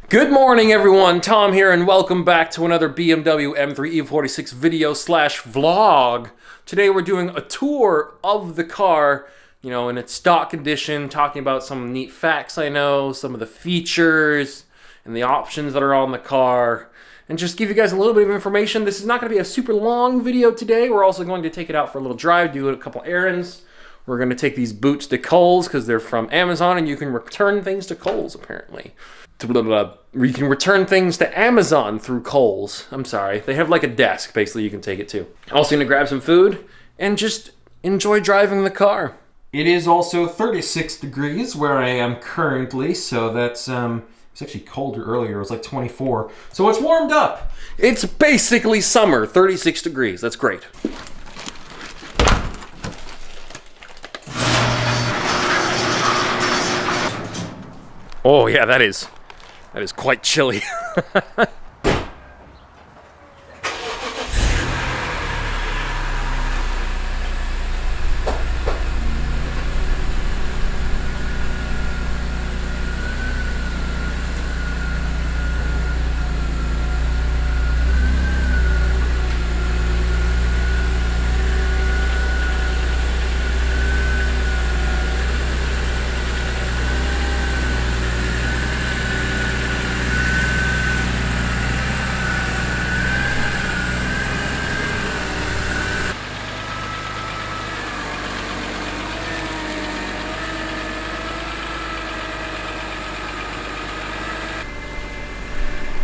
Good morning everyone, Tom here and welcome back to another BMW M3 E46 video slash vlog. Today we're doing a tour of the car, you know, in its stock condition, talking about some neat facts I know, some of the features and the options that are on the car, and just give you guys a little bit of information. This is not going to be a super long video today. We're also going to take it out for a little drive, do a couple errands. We're going to take these boots to Kohl's because they're from Amazon and you can return things to Kohl's apparently. You can return things to Amazon through Kohl's. I'm sorry. They have like a desk, basically, you can take it to. Also going to grab some food and just enjoy driving the car. It is also 36 degrees where I am currently, so that's, it's actually colder earlier. It was like 24. So it's warmed up. It's basically summer, 36 degrees. That's great. Oh yeah, that is quite chilly.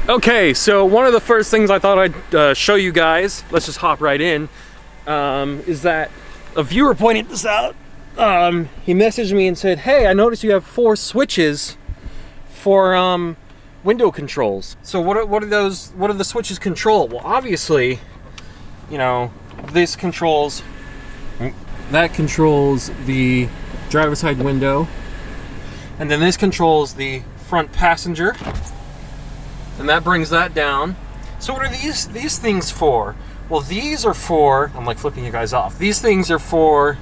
Okay, so one of the first things I thought I'd show you guys, let's just hop right in, is that a viewer pointed this out. He messaged me and said, hey, I noticed you have 4 switches for window controls. So what are those, what do the switches control? Well, obviously, you know, this controls, that controls the driver's side window, and then this controls the front passenger. And that brings that down. So what are these things for? Well, these are for, I'm like flipping you guys off. These things are for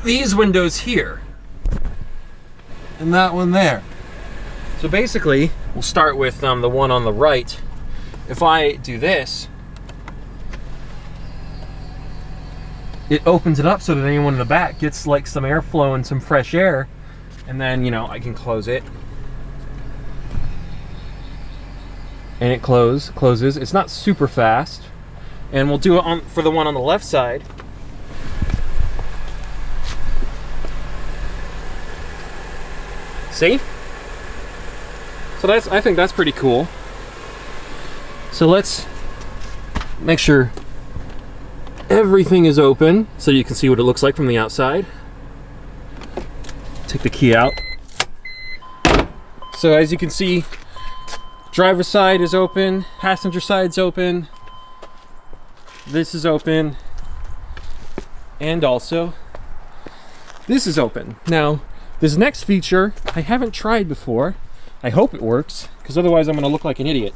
these windows here. And that one there. So basically, we'll start with the one on the right. If I do this, it opens it up so that anyone in the back gets like some airflow and some fresh air. And then, you know, I can close it. And it closes. It's not super fast. And we'll do it for the one on the left side. See? So I think that's pretty cool. So let's make sure everything is open so you can see what it looks like from the outside. Take the key out. So as you can see, driver's side is open, passenger side's open, this is open, and also this is open. Now, this next feature I haven't tried before. I hope it works, because otherwise I'm going to look like an idiot.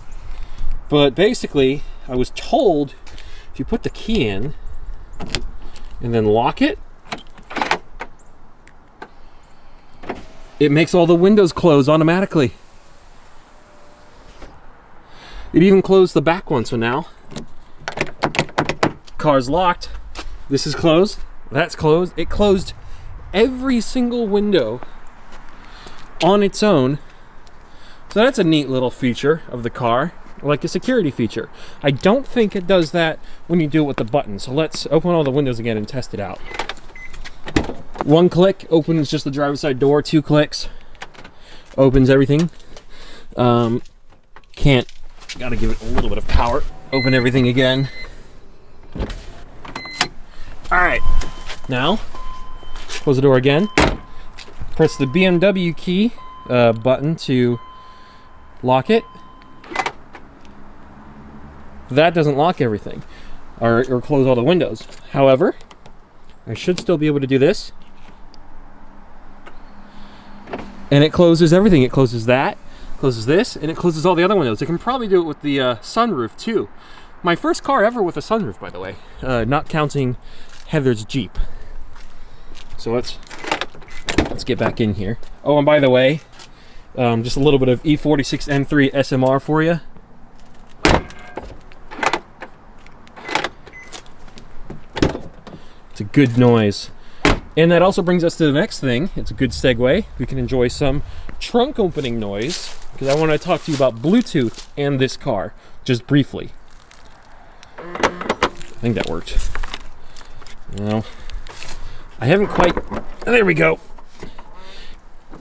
But basically, I was told if you put the key in and then lock it, it makes all the windows close automatically. It even closed the back one, so now car's locked. This is closed. That's closed. It closed every single window on its own. So that's a neat little feature of the car, like a security feature. I don't think it does that when you do it with the button. So let's open all the windows again and test it out. 1 click opens just the driver's side door. 2 clicks opens everything. Gotta give it a little bit of power. Open everything again. All right, now close the door again. Press the BMW key button to lock it. That doesn't lock everything or close all the windows. However, I should still be able to do this. And it closes everything. It closes that, closes this, and it closes all the other windows. I can probably do it with the sunroof too. My first car ever with a sunroof, by the way, not counting Heather's Jeep. So let's get back in here. Oh, and by the way, just a little bit of E46 M3 SMR for you. It's a good noise. And that also brings us to the next thing. It's a good segue. We can enjoy some trunk opening noise, because I want to talk to you about Bluetooth and this car, just briefly. I think that worked. No, I haven't quite. There we go.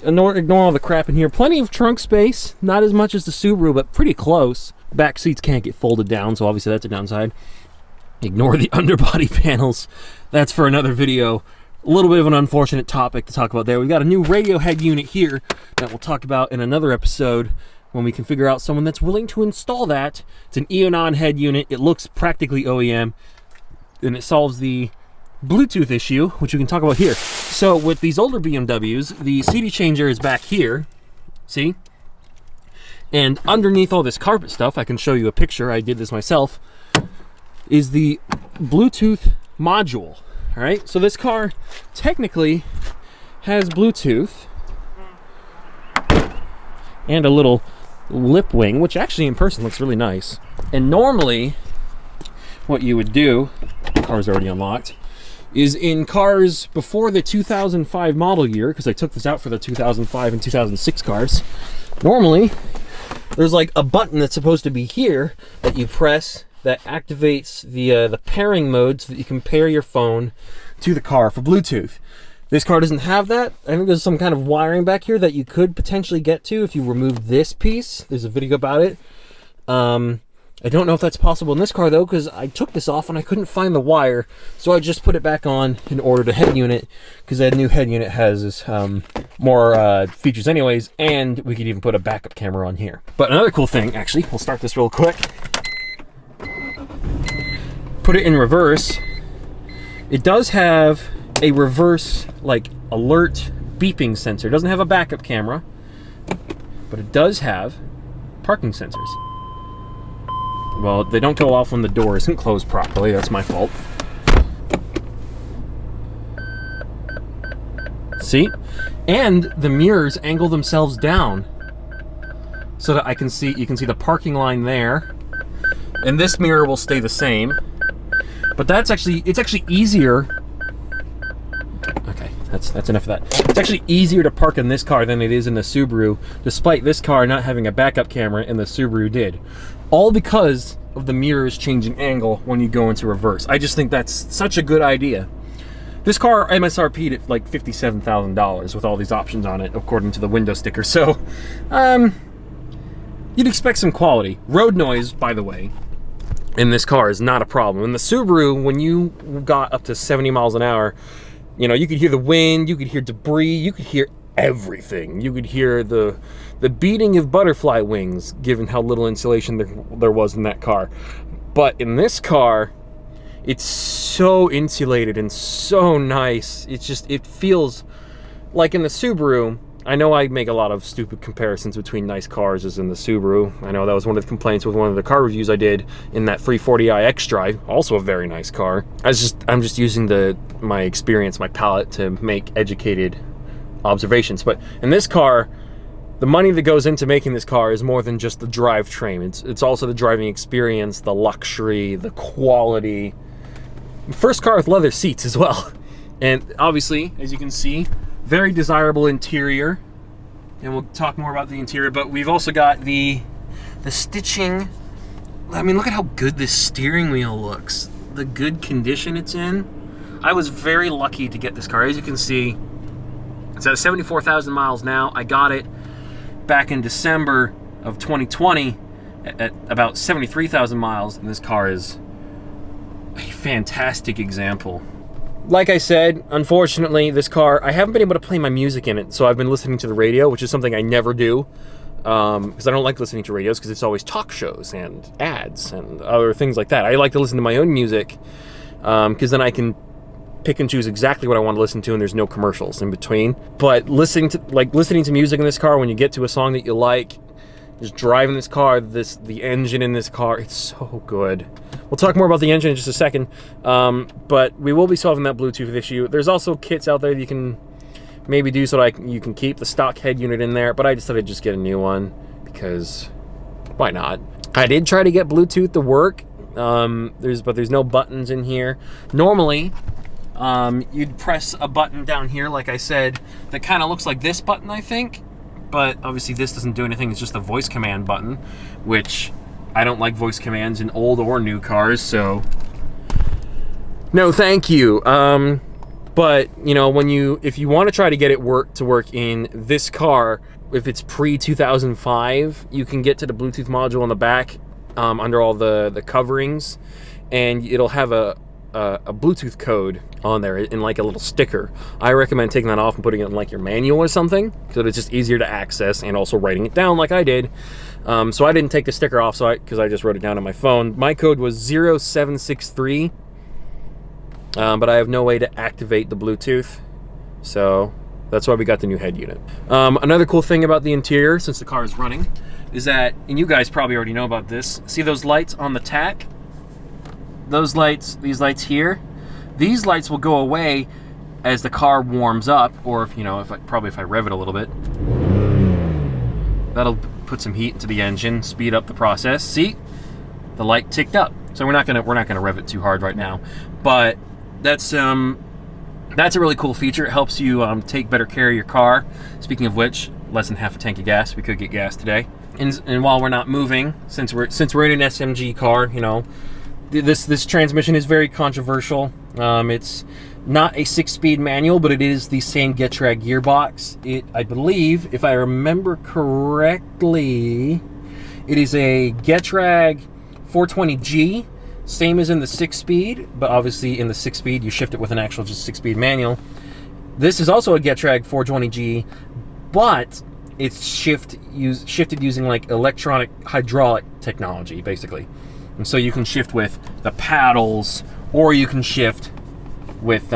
Ignore all the crap in here. Plenty of trunk space. Not as much as the Subaru, but pretty close. Back seats can't get folded down, so obviously that's a downside. Ignore the underbody panels. That's for another video. A little bit of an unfortunate topic to talk about there. We've got a new radio head unit here that we'll talk about in another episode when we can figure out someone that's willing to install that. It's an Eonon head unit. It looks practically OEM, and it solves the Bluetooth issue, which we can talk about here. So with these older BMWs, the CD changer is back here, see? And underneath all this carpet stuff, I can show you a picture, I did this myself, is the Bluetooth module. All right, so this car technically has Bluetooth and a little lip wing, which actually in person looks really nice. And normally what you would do, the car's already unlocked, is in cars before the 2005 model year, because I took this out for the 2005 and 2006 cars, normally there's like a button that's supposed to be here that you press that activates the pairing mode so that you can pair your phone to the car for Bluetooth. This car doesn't have that. I think there's some kind of wiring back here that you could potentially get to if you remove this piece. There's a video about it. I don't know if that's possible in this car though, because I took this off and I couldn't find the wire, so I just put it back on and ordered a head unit, because that new head unit has more features anyways, and we could even put a backup camera on here. But another cool thing, actually, we'll start this real quick. Put it in reverse. It does have a reverse like alert beeping sensor. It doesn't have a backup camera, but it does have parking sensors. Well, they don't go off when the door isn't closed properly. That's my fault. See? And the mirrors angle themselves down so that I can see, you can see the parking line there. And this mirror will stay the same. But it's actually easier. Okay, that's enough of that. It's actually easier to park in this car than it is in the Subaru, despite this car not having a backup camera, and the Subaru did. All because of the mirrors changing angle when you go into reverse. I just think that's such a good idea. This car MSRP'd at like $57,000 with all these options on it, according to the window sticker. So, you'd expect some quality. Road noise, by the way, in this car is not a problem. In the Subaru, when you got up to 70 miles an hour, you know, you could hear the wind, you could hear debris, you could hear everything. You could hear the beating of butterfly wings, given how little insulation there was in that car. But in this car, it's so insulated and so nice. It feels like in the Subaru. I know I make a lot of stupid comparisons between nice cars as in the Subaru. I know that was one of the complaints with one of the car reviews I did in that 340i X-Drive, also a very nice car. I'm just using my experience, my palate, to make educated observations. But in this car, the money that goes into making this car is more than just the drivetrain. It's also the driving experience, the luxury, the quality. First car with leather seats as well. And obviously, as you can see, very desirable interior. And we'll talk more about the interior, but we've also got the stitching. I mean, look at how good this steering wheel looks. The good condition it's in. I was very lucky to get this car. As you can see, it's at 74,000 miles now. I got it back in December of 2020 at about 73,000 miles, and this car is a fantastic example. Like I said, unfortunately, this car, I haven't been able to play my music in it, so I've been listening to the radio, which is something I never do, because I don't like listening to radios, because it's always talk shows and ads and other things like that. I like to listen to my own music, because then I can pick and choose exactly what I want to listen to, and there's no commercials in between. But listening to music in this car, when you get to a song that you like, just driving this car, the engine in this car, it's so good. We'll talk more about the engine in just a second, but we will be solving that Bluetooth issue. There's also kits out there that you can maybe do so that you can keep the stock head unit in there, but I decided to just get a new one because why not? I did try to get Bluetooth to work, but there's no buttons in here. Normally, you'd press a button down here, like I said, that kind of looks like this button, I think, but obviously this doesn't do anything. It's just a voice command button, which I don't like voice commands in old or new cars, so no thank you. But you know, if you want to try to get it to work in this car, if it's pre-2005, you can get to the Bluetooth module on the back under all the coverings, and it'll have a Bluetooth code on there in like a little sticker. I recommend taking that off and putting it in like your manual or something, so it's just easier to access, and also writing it down like I did. So I didn't take the sticker off, because I just wrote it down on my phone. My code was 0763, but I have no way to activate the Bluetooth, so that's why we got the new head unit. Another cool thing about the interior, since the car is running, is that, and you guys probably already know about this, see those lights on the tack? These lights here, these lights will go away as the car warms up, or if I rev it a little bit, that'll put some heat into the engine, speed up the process. See, the light ticked up. So we're not gonna rev it too hard right now, but that's a really cool feature. It helps you take better care of your car. Speaking of which, less than half a tank of gas. We could get gas today. And while we're not moving, since we're in an SMG car, you know, this transmission is very controversial. It's not a 6-speed manual, but it is the same Getrag gearbox. I believe, if I remember correctly, it is a Getrag 420G, same as in the 6-speed, but obviously in the 6-speed you shift it with an actual just 6-speed manual. This is also a Getrag 420G, but it's shifted using like electronic hydraulic technology, basically. And so you can shift with the paddles, or you can shift with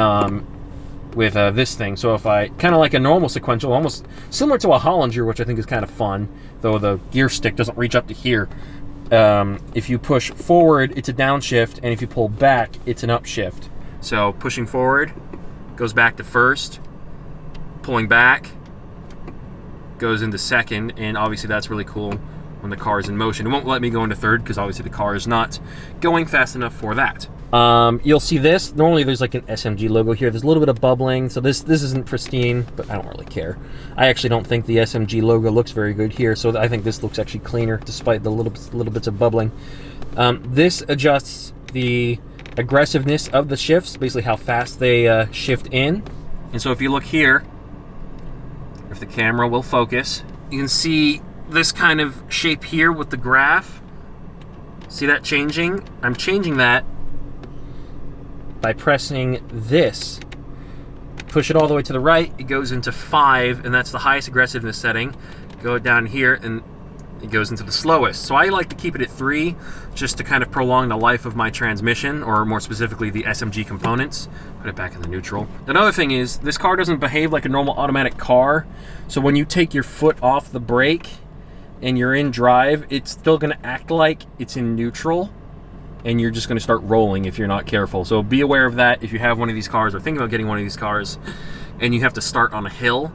this thing. So if I, kind of like a normal sequential, almost similar to a Hollinger, which I think is kind of fun, though the gear stick doesn't reach up to here. If you push forward, it's a downshift, and if you pull back, it's an upshift. So pushing forward goes back to first, pulling back goes into second, and obviously that's really cool when the car is in motion. It won't let me go into third because obviously the car is not going fast enough for that. You'll see this. Normally there's like an SMG logo here. There's a little bit of bubbling, so this isn't pristine, but I don't really care. I actually don't think the SMG logo looks very good here, so I think this looks actually cleaner despite the little bits of bubbling. This adjusts the aggressiveness of the shifts, basically how fast they shift in. And so if you look here, if the camera will focus, you can see this kind of shape here with the graph. See that changing? I'm changing that by pressing this. Push it all the way to the right, it goes into 5, and that's the highest aggressiveness setting. Go down here and it goes into the slowest. So I like to keep it at 3 just to kind of prolong the life of my transmission, or more specifically the SMG components. Put it back in the neutral. Another thing is, this car doesn't behave like a normal automatic car. So when you take your foot off the brake and you're in drive, it's still gonna act like it's in neutral, and you're just gonna start rolling if you're not careful. So be aware of that if you have one of these cars or think about getting one of these cars and you have to start on a hill.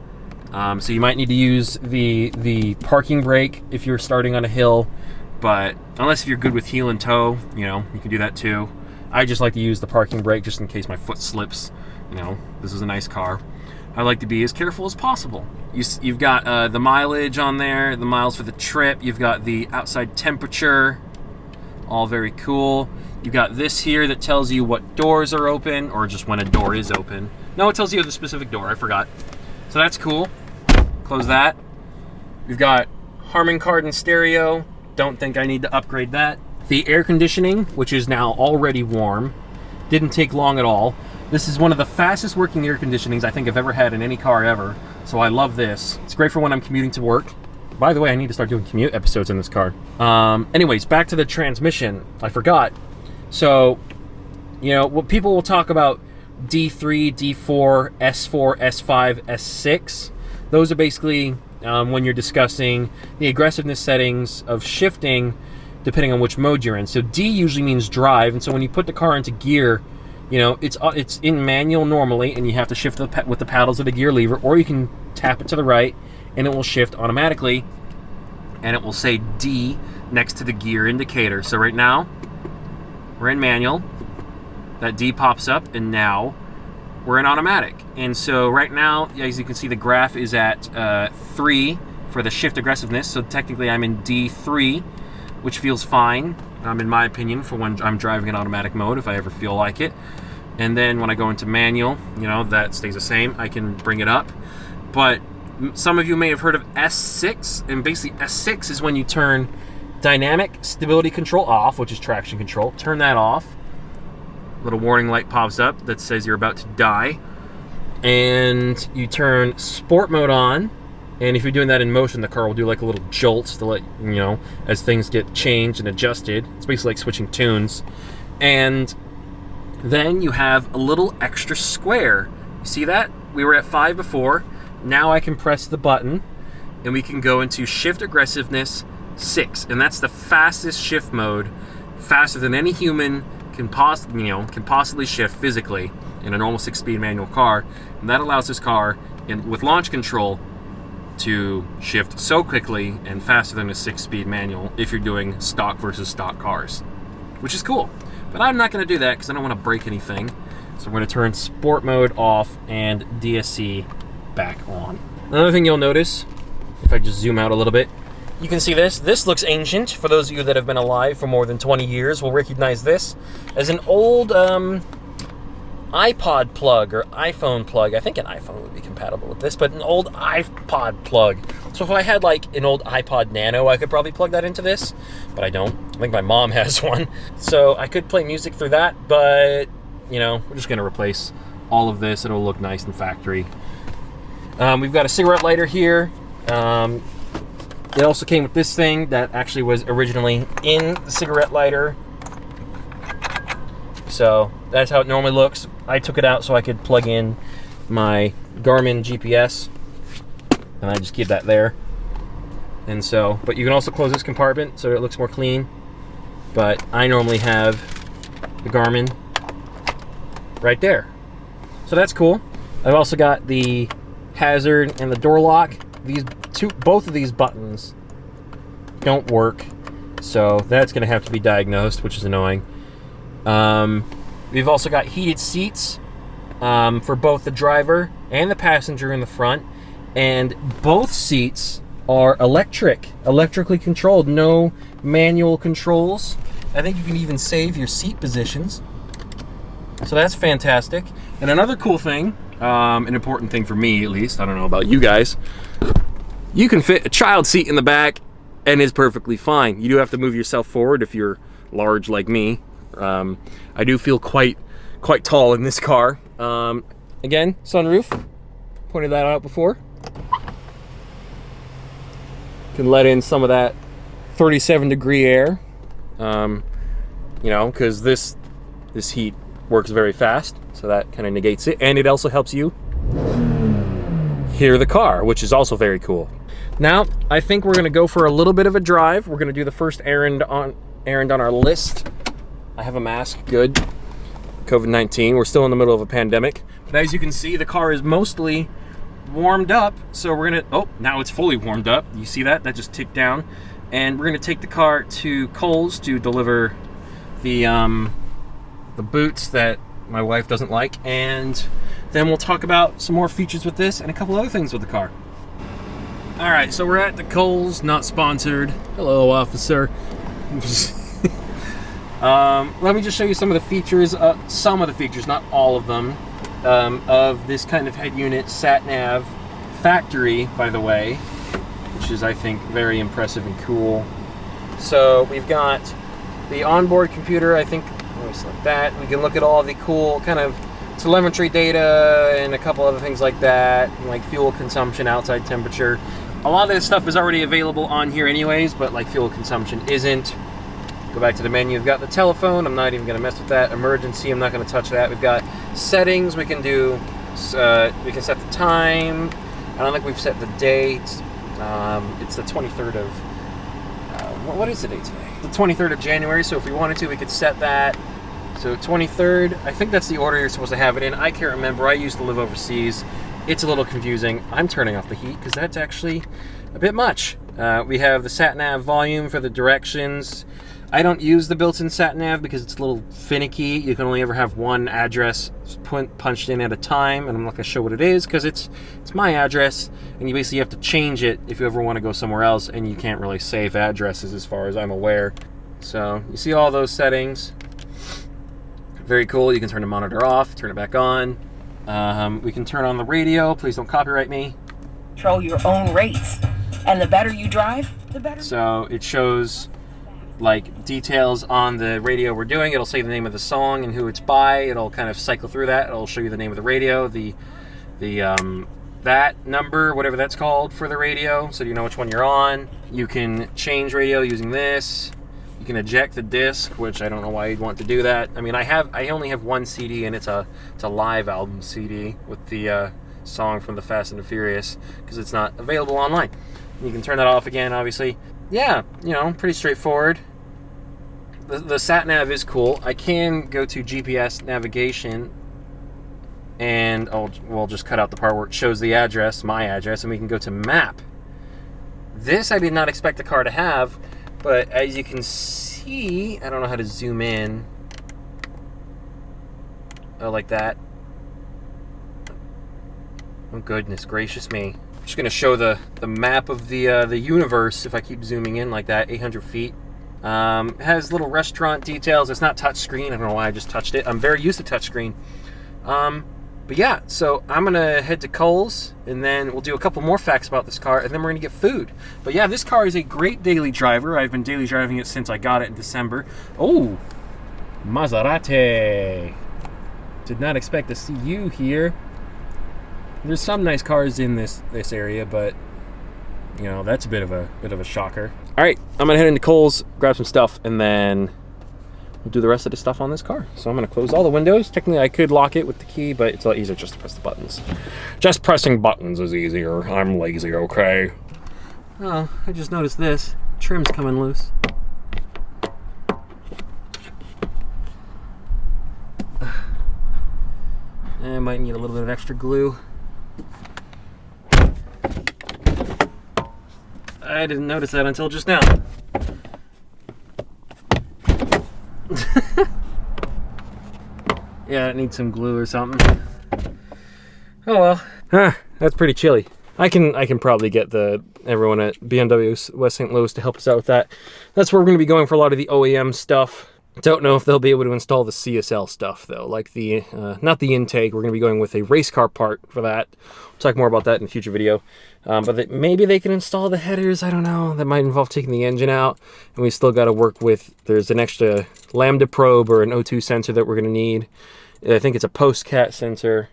So you might need to use the parking brake if you're starting on a hill, but unless if you're good with heel and toe, you know, you can do that too. I just like to use the parking brake just in case my foot slips. You know, this is a nice car. I like to be as careful as possible. You've got the mileage on there, the miles for the trip. You've got the outside temperature, all very cool. You've got this here that tells you what doors are open, or just when a door is open. No, it tells you the specific door, I forgot. So that's cool. Close that. We've got Harman Kardon stereo. Don't think I need to upgrade that. The air conditioning, which is now already warm, didn't take long at all. This is one of the fastest working air conditionings I think I've ever had in any car ever. So I love this. It's great for when I'm commuting to work. By the way, I need to start doing commute episodes in this car. Anyways, back to the transmission. I forgot. So, you know, what people will talk about D3, D4, S4, S5, S6. Those are basically when you're discussing the aggressiveness settings of shifting depending on which mode you're in. So D usually means drive, and so when you put the car into gear, you know, it's in manual normally, and you have to shift with the paddles of the gear lever, or you can tap it to the right, and it will shift automatically, and it will say D next to the gear indicator. So right now, we're in manual. That D pops up, and now we're in automatic. And so right now, as you can see, the graph is at 3 for the shift aggressiveness. So technically, I'm in D3, which feels fine, in my opinion, for when I'm driving in automatic mode, if I ever feel like it. And then when I go into manual, you know, that stays the same. I can bring it up. But some of you may have heard of S6, and basically S6 is when you turn dynamic stability control off, which is traction control. Turn that off. Little warning light pops up that says you're about to die. And you turn sport mode on. And if you're doing that in motion, the car will do like a little jolt to let you know as things get changed and adjusted. It's basically like switching tunes. And then you have a little extra square. You see that? We were at 5 before. Now I can press the button and we can go into shift aggressiveness 6. And that's the fastest shift mode, faster than any human can possibly shift physically in a normal 6-speed manual car. And that allows this car, with launch control, to shift so quickly and faster than a 6-speed manual if you're doing stock versus stock cars, which is cool. But I'm not going to do that because I don't want to break anything. So we're going to turn sport mode off and DSC back on. Another thing you'll notice, if I just zoom out a little bit, you can see this. This looks ancient. For those of you that have been alive for more than 20 years will recognize this as an old iPod plug or iPhone plug. I think an iPhone would be compatible with this, but an old iPod plug. So if I had like an old iPod Nano, I could probably plug that into this, but I don't. I think my mom has one. So I could play music through that, but you know, we're just gonna replace all of this. It'll look nice and factory. We've got a cigarette lighter here. It also came with this thing that actually was originally in the cigarette lighter. So that's how it normally looks. I took it out so I could plug in my Garmin GPS, and I just keep that there. And so, but you can also close this compartment so it looks more clean. But I normally have the Garmin right there. So that's cool. I've also got the hazard and the door lock. Both of these buttons don't work, so that's going to have to be diagnosed, which is annoying. We've also got heated seats for both the driver and the passenger in the front, and both seats are electrically controlled, no manual controls. I think you can even save your seat positions, so that's fantastic. And another cool thing, an important thing for me at least, I don't know about you guys, you can fit a child seat in the back and it's perfectly fine. You do have to move yourself forward if you're large like me. I do feel quite tall in this car. Again, sunroof, pointed that out before. Can let in some of that 37-degree air, you know, because this heat works very fast, so that kind of negates it, and it also helps you hear the car, which is also very cool. Now, I think we're gonna go for a little bit of a drive. We're gonna do the first errand on our list. I have a mask, good. COVID-19, we're still in the middle of a pandemic. But as you can see, the car is mostly warmed up, so we're gonna, oh, now it's fully warmed up. You see that? That just ticked down. And we're gonna take the car to Kohl's to deliver the boots that my wife doesn't like, and then we'll talk about some more features with this and a couple other things with the car. All right, so we're at the Kohl's, not sponsored. Hello, officer. Let me just show you some of the features, not all of them, of this kind of head unit sat-nav factory, by the way, which is, I think, very impressive and cool. So we've got the onboard computer, I think. Let me select that. We can look at all the cool kind of telemetry data and a couple other things like that, like fuel consumption, outside temperature. A lot of this stuff is already available on here anyways, but like fuel consumption isn't. Go back to the menu. We've got the telephone. I'm not even going to mess with that. Emergency, I'm not going to touch that. We've got settings. We can do, we can set the time. I don't think we've set the date. It's the 23rd of, what is the date today? The 23rd of January, so if we wanted to, we could set that. So 23rd, I think that's the order you're supposed to have it in. I can't remember. I used to live overseas. It's a little confusing. I'm turning off the heat because that's actually a bit much. We have the sat-nav volume for the directions. I don't use the built-in sat-nav because it's a little finicky. You can only ever have one address punched in at a time, and I'm not going to show what it is because it's my address, and you basically have to change it if you ever want to go somewhere else, and you can't really save addresses as far as I'm aware. So you see all those settings. Very cool. You can turn the monitor off, turn it back on. We can turn on the radio. Please don't copyright me. Control your own rates, and the better you drive, the better. So it shows like details on the radio we're doing. It'll say the name of the song and who it's by. It'll kind of cycle through that. It'll show you the name of the radio, that number, whatever that's called for the radio, so you know which one you're on. You can change radio using this. You can eject the disc, which I don't know why you'd want to do that. I mean, I only have one CD, and it's a live album CD with the song from the Fast and the Furious, because it's not available online. You can turn that off again, obviously. Yeah, you know, pretty straightforward. The sat-nav is cool. I can go to GPS navigation, and we'll just cut out the part where it shows the address, my address, and we can go to map. This I did not expect the car to have, but as you can see, I don't know how to zoom in. Oh, like that. Oh, goodness gracious me. I'm just going to show the map of the universe if I keep zooming in like that, 800 feet. It has little restaurant details. It's not touchscreen. I don't know why I just touched it. I'm very used to touchscreen. But yeah, so I'm going to head to Kohl's, and then we'll do a couple more facts about this car, and then we're going to get food. But yeah, this car is a great daily driver. I've been daily driving it since I got it in December. Oh, Maserati. Did not expect to see you here. There's some nice cars in this area, but you know, that's a bit of a shocker. All right, I'm gonna head into Kohl's, grab some stuff, and then we'll do the rest of the stuff on this car. So I'm gonna close all the windows. Technically, I could lock it with the key, but it's a lot easier just to press the buttons. Just pressing buttons is easier. I'm lazy, okay? Oh, I just noticed this. Trim's coming loose. I might need a little bit of extra glue. I didn't notice that until just now. Yeah, it needs some glue or something. Oh well. That's pretty chilly. I can probably get everyone at BMW West St. Louis to help us out with that. That's where we're going to be going for a lot of the OEM stuff. Don't know if they'll be able to install the CSL stuff though, like the not the intake. We're going to be going with a race car part for that. We'll talk more about that in a future video. But maybe they can install the headers. I don't know. That might involve taking the engine out, and we still got to work with. There's an extra lambda probe or an O2 sensor that we're going to need. I think it's a post-cat sensor,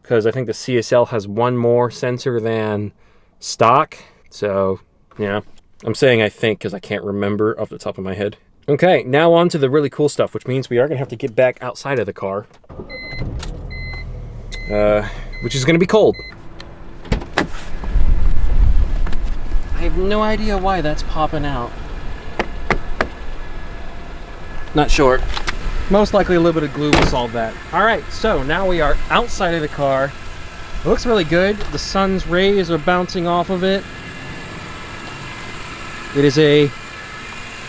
because I think the CSL has one more sensor than stock. So yeah, I'm saying I think because I can't remember off the top of my head. Okay, now on to the really cool stuff, which means we are going to have to get back outside of the car. Which is going to be cold. I have no idea why that's popping out. Not sure. Most likely a little bit of glue will solve that. Alright, so now we are outside of the car. It looks really good. The sun's rays are bouncing off of it. It is a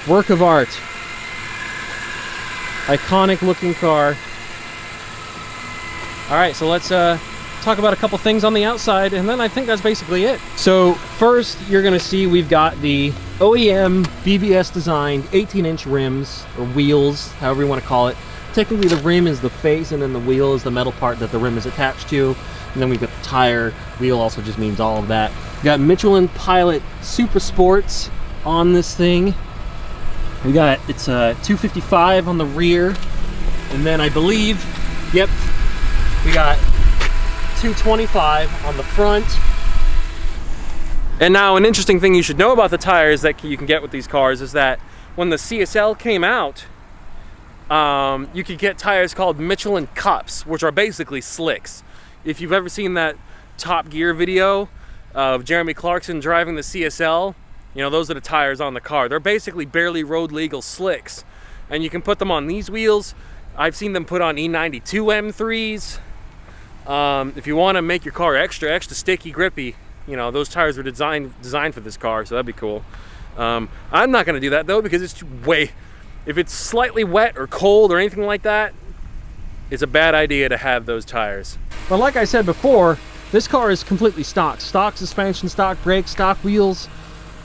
work of art. Iconic looking car. Alright, so let's talk about a couple things on the outside, and then I think that's basically it. So first, you're going to see we've got the OEM BBS designed 18-inch rims, or wheels, however you want to call it. Technically the rim is the face, and then the wheel is the metal part that the rim is attached to. And then we've got the tire. Wheel also just means all of that. We've got Michelin Pilot Super Sports on this thing. We got, it's 255 on the rear, and then I believe, yep, we got 225 on the front. And now an interesting thing you should know about the tires that you can get with these cars is that when the CSL came out, you could get tires called Michelin Cups, which are basically slicks. If you've ever seen that Top Gear video of Jeremy Clarkson driving the CSL, you know, those are the tires on the car. They're basically barely road legal slicks. And you can put them on these wheels. I've seen them put on E92 M3s. If you want to make your car extra sticky, grippy, you know, those tires were designed for this car, so that'd be cool. I'm not going to do that though, because it's if it's slightly wet or cold or anything like that, it's a bad idea to have those tires. But like I said before, this car is completely stock. Stock suspension, stock brakes, stock wheels,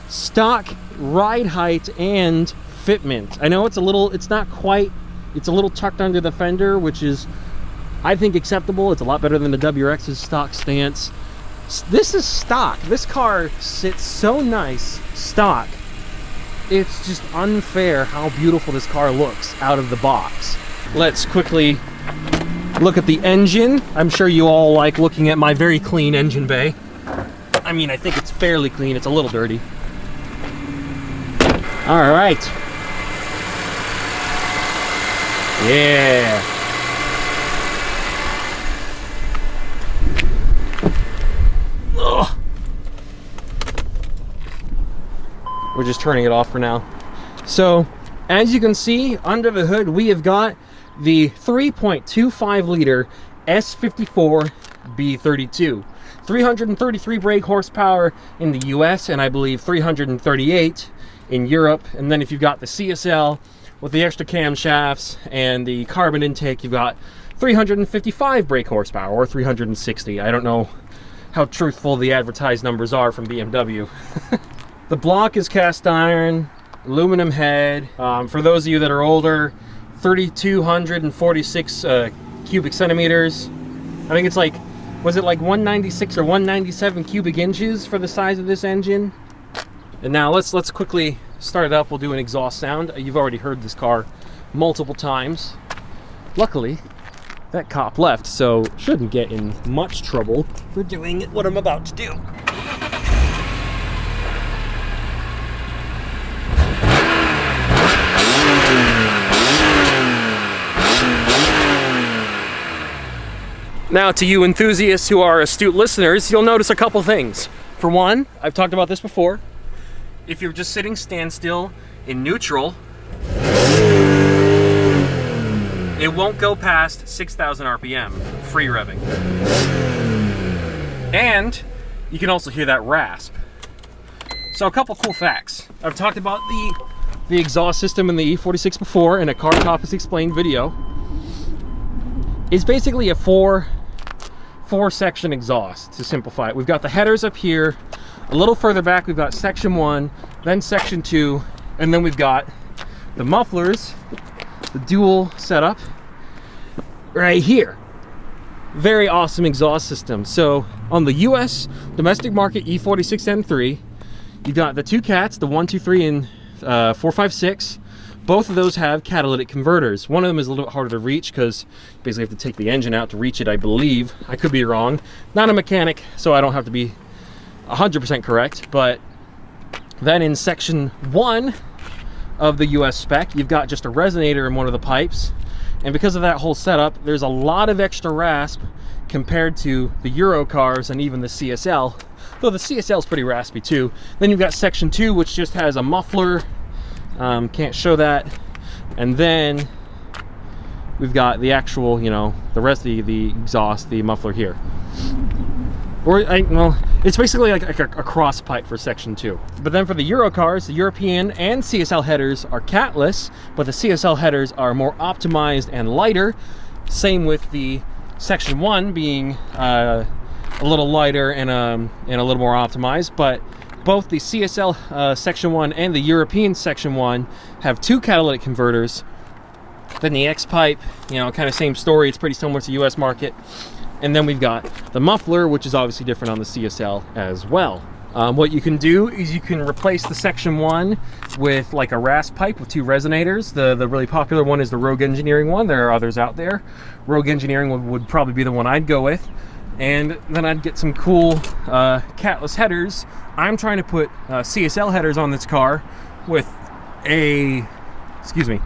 stock ride height and fitment. I know it's a little tucked under the fender, which is, I think, acceptable. It's a lot better than the WRX's stock stance. This is stock. This car sits so nice stock. It's just unfair how beautiful this car looks out of the box. Let's quickly look at the engine. I'm sure you all like looking at my very clean engine bay. I mean, I think it's fairly clean. It's a little dirty. All right. Yeah. Ugh. We're just turning it off for now. So, as you can see, under the hood, we have got the 3.25 liter S54 B32. 333 brake horsepower in the US, and I believe 338 in Europe. And then if you've got the CSL with the extra camshafts and the carbon intake, you've got 355 brake horsepower, or 360. I don't know how truthful the advertised numbers are from BMW. The block is cast iron, aluminum head. For those of you that are older, 3,246 cubic centimeters. I think it's like, was it like 196 or 197 cubic inches for the size of this engine? And now let's quickly start it up. We'll do an exhaust sound. You've already heard this car multiple times. Luckily, that cop left, so shouldn't get in much trouble for doing what I'm about to do. Now, to you enthusiasts who are astute listeners, you'll notice a couple things. For one, I've talked about this before. If you're just sitting standstill in neutral, it won't go past 6,000 RPM, free revving. And you can also hear that rasp. So a couple cool facts. I've talked about the exhaust system in the E46 before in a Car Topics Explained video. It's basically a four section exhaust, to simplify it. We've got the headers up here. A little further back, we've got section 1, then section 2, and then we've got the mufflers, the dual setup right here. Very awesome exhaust system. So on the US domestic market E46 M3, you got the two cats, the 123 and 456. Both of those have catalytic converters. One of them is a little bit harder to reach because you basically have to take the engine out to reach it, I believe. I could be wrong. Not a mechanic, so I don't have to be 100% correct. But then in section 1 of the US spec, you've got just a resonator in one of the pipes. And because of that whole setup, there's a lot of extra rasp compared to the Euro cars and even the CSL. Though the CSL is pretty raspy too. Then you've got section 2, which just has a muffler. Can't show that. And then we've got the actual, you know, the rest of the exhaust, the muffler here. Or, well, it's basically like a cross pipe for section 2. But then for the Euro cars, the European and CSL headers are catless, but the CSL headers are more optimized and lighter. Same with the section 1 being a little lighter and a little more optimized, but both the CSL section 1 and the European section 1 have two catalytic converters. Then the X-Pipe, you know, kind of same story. It's pretty similar to US market. And then we've got the muffler, which is obviously different on the CSL as well. What you can do is you can replace the section 1 with like a rasp pipe with two resonators. The really popular one is the Rogue Engineering one. There are others out there. Rogue Engineering would probably be the one I'd go with. And then I'd get some cool catless headers. I'm trying to put CSL headers on this car with excuse me,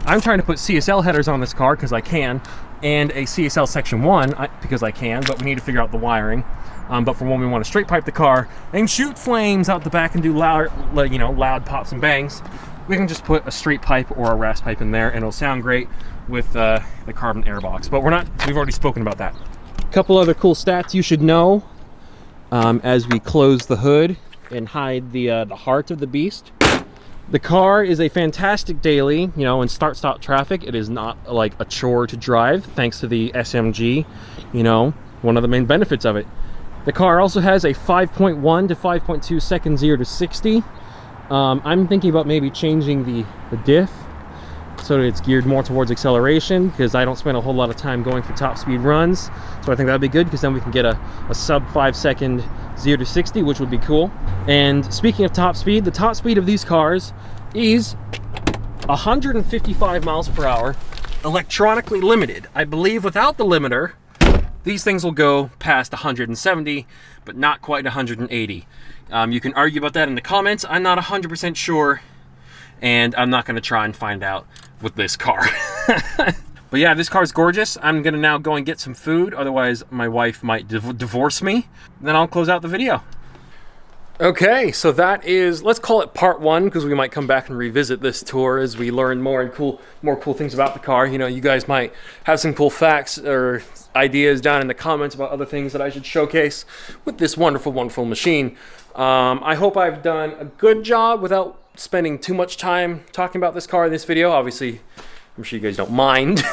I'm trying to put CSL headers on this car because I can, and a CSL section 1 because I can, but we need to figure out the wiring. But for when we want to straight pipe the car and shoot flames out the back and do loud, you know, loud pops and bangs, we can just put a straight pipe or a rasp pipe in there, and it'll sound great with the carbon air box. But we've already spoken about that. A couple other cool stats you should know as we close the hood and hide the heart of the beast. The car is a fantastic daily, you know, in start-stop traffic. It is not like a chore to drive, thanks to the SMG, you know, one of the main benefits of it. The car also has a 5.1 to 5.2 second 0 to 60. I'm thinking about maybe changing the diff so that it's geared more towards acceleration, because I don't spend a whole lot of time going for top speed runs. So I think that'd be good, because then we can get a sub 5 second 0 to 60, which would be cool. And speaking of top speed, the top speed of these cars is 155 miles per hour, electronically limited. I believe without the limiter, these things will go past 170, but not quite 180. You can argue about that in the comments. I'm not 100% sure, and I'm not going to try and find out with this car. But yeah, this car's gorgeous. I'm going to now go and get some food, otherwise my wife might divorce me. Then I'll close out the video. Okay, so that is, let's call it part 1, because we might come back and revisit this tour as we learn more cool things about the car. You know, you guys might have some cool facts or ideas down in the comments about other things that I should showcase with this wonderful, wonderful machine. I hope I've done a good job without spending too much time talking about this car in this video. Obviously, I'm sure you guys don't mind.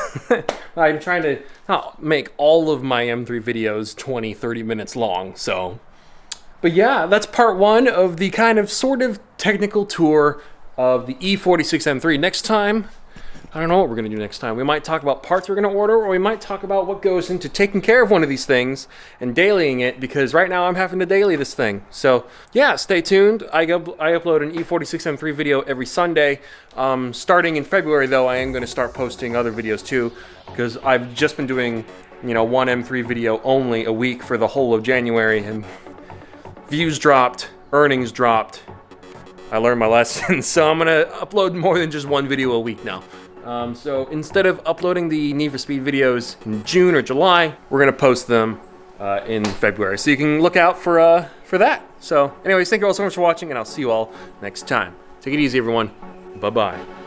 I'm trying to not make all of my M3 videos 20-30 minutes long, so. But yeah, that's part 1 of the kind of sort of technical tour of the E46 M3. Next time, I don't know what we're going to do next time. We might talk about parts we're going to order, or we might talk about what goes into taking care of one of these things and dailying it, because right now I'm having to daily this thing. So yeah, stay tuned. I upload an E46 M3 video every Sunday. Starting in February, though, I am going to start posting other videos too, because I've just been doing, you know, one M3 video only a week for the whole of January, and views dropped, earnings dropped. I learned my lesson, so I'm going to upload more than just one video a week now. So instead of uploading the Need for Speed videos in June or July, we're going to post them in February. So you can look out for that. So anyways, thank you all so much for watching, and I'll see you all next time. Take it easy, everyone. Bye-bye.